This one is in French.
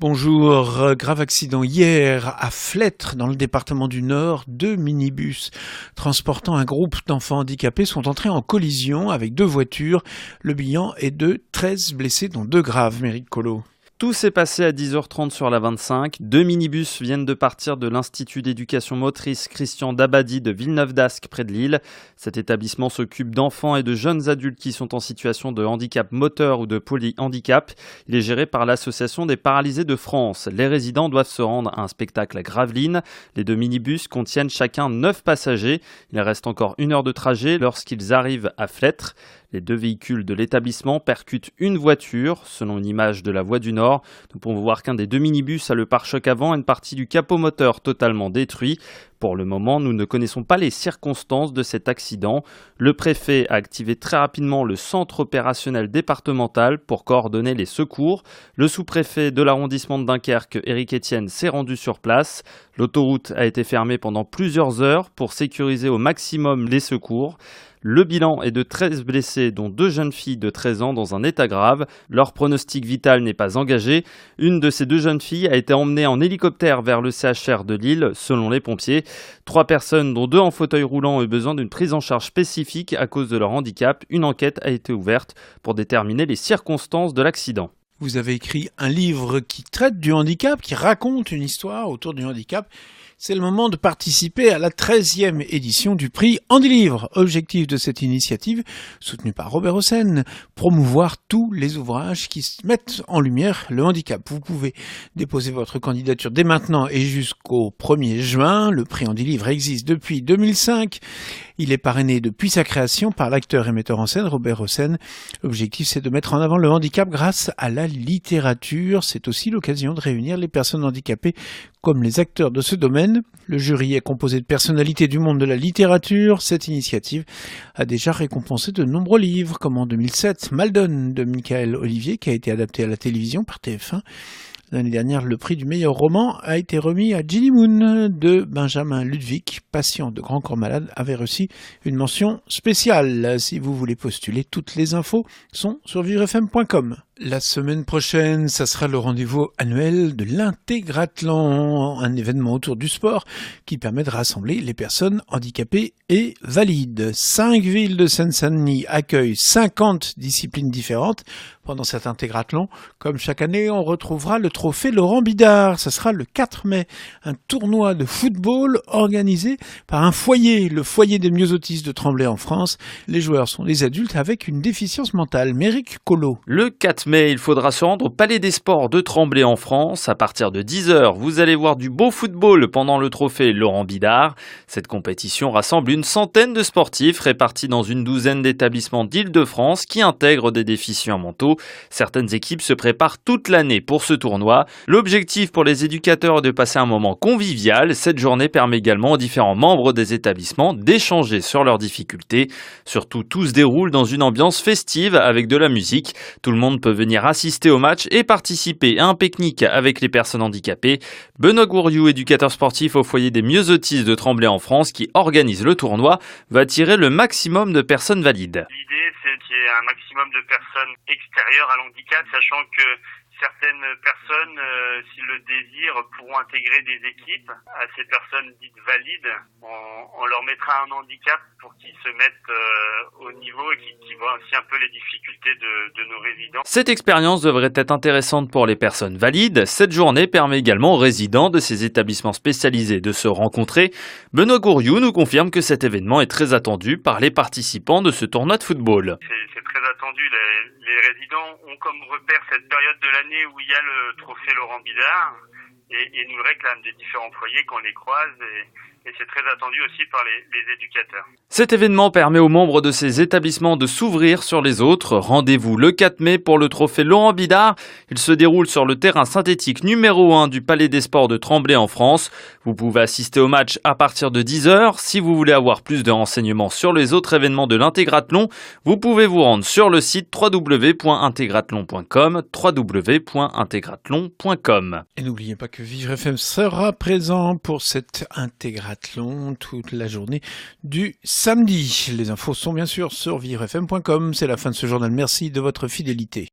Bonjour, grave accident hier à Flêtre dans le département du Nord. 2 minibus transportant un groupe d'enfants handicapés sont entrés en collision avec 2 voitures. Le bilan est de 13 blessés dont 2 graves, Méric Collot. Tout s'est passé à 10h30 sur la 25. 2 minibus viennent de partir de l'Institut d'éducation motrice Christian Dabadi de Villeneuve-d'Ascq près de Lille. Cet établissement s'occupe d'enfants et de jeunes adultes qui sont en situation de handicap moteur ou de polyhandicap. Il est géré par l'Association des paralysés de France. Les résidents doivent se rendre à un spectacle à Gravelines. Les 2 minibus contiennent chacun 9 passagers. Il reste encore 1 heure de trajet lorsqu'ils arrivent à Flêtre. Les 2 véhicules de l'établissement percutent une voiture. Selon une image de la Voie du Nord, nous pouvons voir qu'un des 2 minibus a le pare-choc avant et une partie du capot moteur totalement détruit. Pour le moment, nous ne connaissons pas les circonstances de cet accident. Le préfet a activé très rapidement le centre opérationnel départemental pour coordonner les secours. Le sous-préfet de l'arrondissement de Dunkerque, Éric Etienne, s'est rendu sur place. L'autoroute a été fermée pendant plusieurs heures pour sécuriser au maximum les secours. Le bilan est de 13 blessés, dont 2 jeunes filles de 13 ans dans un état grave. Leur pronostic vital n'est pas engagé. Une de ces 2 jeunes filles a été emmenée en hélicoptère vers le CHR de Lille, selon les pompiers. 3 personnes, dont 2 en fauteuil roulant, ont eu besoin d'une prise en charge spécifique à cause de leur handicap. Une enquête a été ouverte pour déterminer les circonstances de l'accident. Vous avez écrit un livre qui traite du handicap, qui raconte une histoire autour du handicap. C'est le moment de participer à la 13e édition du prix Handy Livre. Objectif de cette initiative, soutenue par Robert Hossein, promouvoir tous les ouvrages qui mettent en lumière le handicap. Vous pouvez déposer votre candidature dès maintenant et jusqu'au 1er juin. Le prix Handy Livre existe depuis 2005. Il est parrainé depuis sa création par l'acteur et metteur en scène Robert Hossein. L'objectif, c'est de mettre en avant le handicap grâce à la littérature. C'est aussi l'occasion de réunir les personnes handicapées comme les acteurs de ce domaine. Le jury est composé de personnalités du monde de la littérature. Cette initiative a déjà récompensé de nombreux livres, comme en 2007 Maldon de Michael Olivier, qui a été adapté à la télévision par TF1. L'année dernière, le prix du meilleur roman a été remis à Ginny Moon de Benjamin Ludwig. Patient de Grand Corps Malade avait reçu une mention spéciale. Si vous voulez postuler, toutes les infos sont sur vivrefm.com. La semaine prochaine, ça sera le rendez-vous annuel de l'Intégrathlon, un événement autour du sport qui permet de rassembler les personnes handicapées et valides. 5 villes de Seine-Saint-Denis accueillent 50 disciplines différentes pendant cet Intégrathlon. Comme chaque année, on retrouvera le trophée Laurent Bidard. Ça sera le 4 mai, un tournoi de football organisé par un foyer, le foyer des myosautistes de Tremblay en France. Les joueurs sont des adultes avec une déficience mentale. Méric Collot. Le 4 mai, il faudra se rendre au Palais des Sports de Tremblay en France. À partir de 10h, vous allez voir du beau football pendant le trophée Laurent Bidard. Cette compétition rassemble une centaine de sportifs répartis dans une douzaine d'établissements d'Île-de-France qui intègrent des déficients mentaux. Certaines équipes se préparent toute l'année pour ce tournoi. L'objectif pour les éducateurs est de passer un moment convivial. Cette journée permet également aux différents membres des établissements d'échanger sur leurs difficultés. Surtout, tout se déroule dans une ambiance festive avec de la musique. Tout le monde peut venir assister au match et participer à un pique-nique avec les personnes handicapées. Benoît Gouriou, éducateur sportif au foyer des myosautistes de Tremblay en France, qui organise le tournoi, va attirer le maximum de personnes valides. L'idée, c'est qu'il y ait un maximum de personnes extérieures à l'handicap, sachant que certaines personnes, s'ils le désirent, pourront intégrer des équipes. À ces personnes dites valides, on leur mettra un handicap pour qu'ils se mettent au niveau et qu'ils voient aussi un peu les difficultés de nos résidents. Cette expérience devrait être intéressante pour les personnes valides. Cette journée permet également aux résidents de ces établissements spécialisés de se rencontrer. Benoît Gouriou nous confirme que cet événement est très attendu par les participants de ce tournoi de football. C'est très attendu. Les résidents ont comme repère cette période de l'année où il y a le trophée Laurent Bidard et nous le réclament des différents foyers qu'on les croise et c'est très attendu aussi par les éducateurs. Cet événement permet aux membres de ces établissements de s'ouvrir sur les autres. Rendez-vous le 4 mai pour le trophée Laurent Bidard. Il se déroule sur le terrain synthétique numéro 1 du Palais des Sports de Tremblay en France. Vous pouvez assister au match à partir de 10h. Si vous voulez avoir plus de renseignements sur les autres événements de l'Intégrathlon, vous pouvez vous rendre sur le site www.intégrathlon.com, www.intégrathlon.com. Et n'oubliez pas que Vivre FM sera présent pour cet Intégrathlon toute la journée du samedi. Les infos sont bien sûr sur vivrefm.com. C'est la fin de ce journal. Merci de votre fidélité.